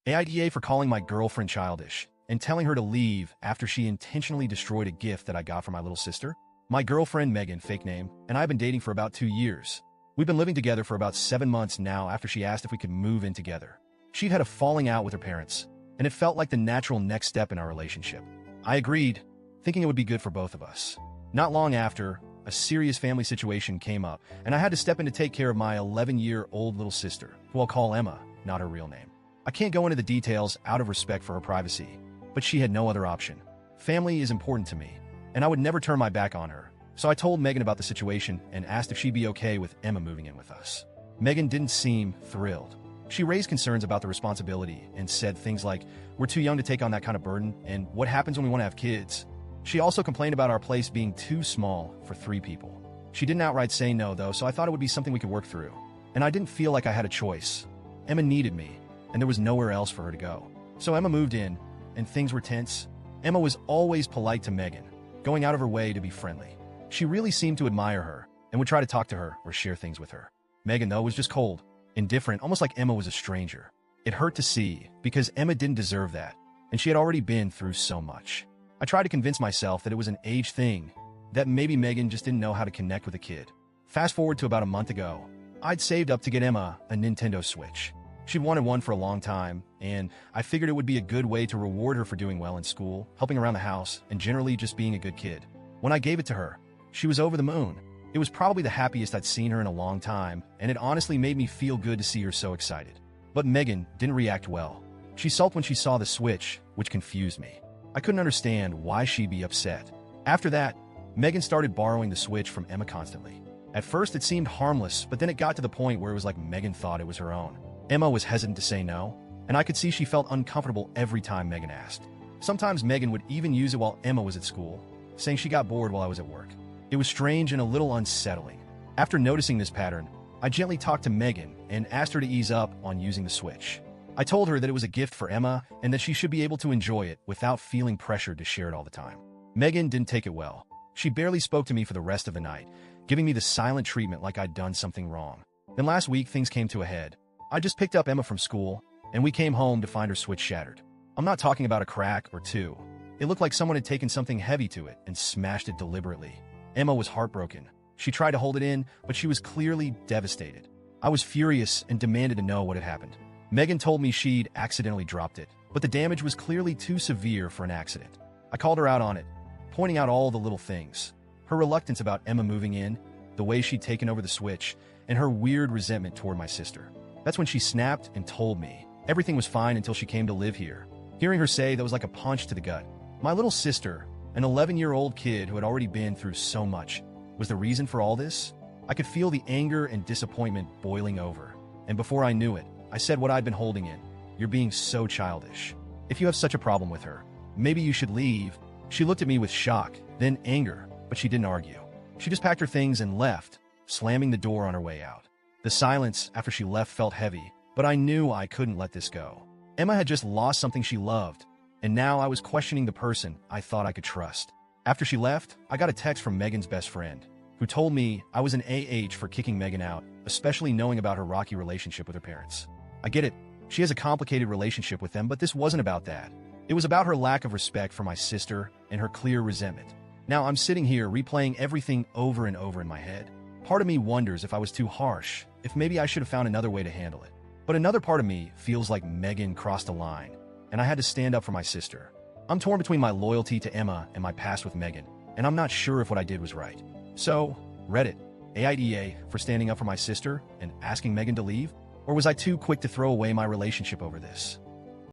AITA for calling my girlfriend childish and telling her to leave after she intentionally destroyed a gift that I got for my little sister. My girlfriend Megan, fake name, and I have been dating for about 2 years. We've been living together for about 7 months now after she asked if we could move in together. She'd had a falling out with her parents, and it felt like the natural next step in our relationship. I agreed, thinking it would be good for both of us. Not long after, a serious family situation came up, and I had to step in to take care of my 11-year-old little sister, who I'll call Emma, not her real name. I can't go into the details out of respect for her privacy, but she had no other option. Family is important to me, and I would never turn my back on her, so I told Megan about the situation and asked if she'd be okay with Emma moving in with us. Megan didn't seem thrilled. She raised concerns about the responsibility and said things like, "We're too young to take on that kind of burden, and what happens when we want to have kids?" She also complained about our place being too small for 3 people. She didn't outright say no, though, so I thought it would be something we could work through. And I didn't feel like I had a choice. Emma needed me, and there was nowhere else for her to go. So Emma moved in, and things were tense. Emma was always polite to Megan, going out of her way to be friendly. She really seemed to admire her, and would try to talk to her or share things with her. Megan, though, was just cold, indifferent, almost like Emma was a stranger. It hurt to see, because Emma didn't deserve that, and she had already been through so much. I tried to convince myself that it was an age thing, that maybe Megan just didn't know how to connect with a kid. Fast forward to about a month ago, I'd saved up to get Emma a Nintendo Switch. She'd wanted one for a long time, and I figured it would be a good way to reward her for doing well in school, helping around the house, and generally just being a good kid. When I gave it to her, she was over the moon. It was probably the happiest I'd seen her in a long time, and it honestly made me feel good to see her so excited. But Megan didn't react well. She sulked when she saw the Switch, which confused me. I couldn't understand why she'd be upset. After that, Megan started borrowing the Switch from Emma constantly. At first, it seemed harmless, but then it got to the point where it was like Megan thought it was her own. Emma was hesitant to say no, and I could see she felt uncomfortable every time Megan asked. Sometimes Megan would even use it while Emma was at school, saying she got bored while I was at work. It was strange and a little unsettling. After noticing this pattern, I gently talked to Megan and asked her to ease up on using the Switch. I told her that it was a gift for Emma and that she should be able to enjoy it without feeling pressured to share it all the time. Megan didn't take it well. She barely spoke to me for the rest of the night, giving me the silent treatment like I'd done something wrong. Then last week, things came to a head. I just picked up Emma from school, and we came home to find her Switch shattered. I'm not talking about a crack or two. It looked like someone had taken something heavy to it and smashed it deliberately. Emma was heartbroken. She tried to hold it in, but she was clearly devastated. I was furious and demanded to know what had happened. Megan told me she'd accidentally dropped it, but the damage was clearly too severe for an accident. I called her out on it, pointing out all the little things. Her reluctance about Emma moving in, the way she'd taken over the Switch, and her weird resentment toward my sister. That's when she snapped and told me everything was fine until she came to live here. Hearing her say that was like a punch to the gut. My little sister, an 11-year-old kid who had already been through so much, was the reason for all this? I could feel the anger and disappointment boiling over, and before I knew it, I said what I'd been holding in. "You're being so childish. If you have such a problem with her, maybe you should leave." She looked at me with shock, then anger, but she didn't argue. She just packed her things and left, slamming the door on her way out. The silence after she left felt heavy, but I knew I couldn't let this go. Emma had just lost something she loved, and now I was questioning the person I thought I could trust. After she left, I got a text from Megan's best friend, who told me I was an AH for kicking Megan out, especially knowing about her rocky relationship with her parents. I get it. She has a complicated relationship with them, but this wasn't about that. It was about her lack of respect for my sister and her clear resentment. Now I'm sitting here replaying everything over and over in my head. Part of me wonders if I was too harsh, if maybe I should have found another way to handle it. But another part of me feels like Megan crossed a line, and I had to stand up for my sister. I'm torn between my loyalty to Emma and my past with Megan, and I'm not sure if what I did was right. So, Reddit, AITA for standing up for my sister and asking Megan to leave? Or was I too quick to throw away my relationship over this?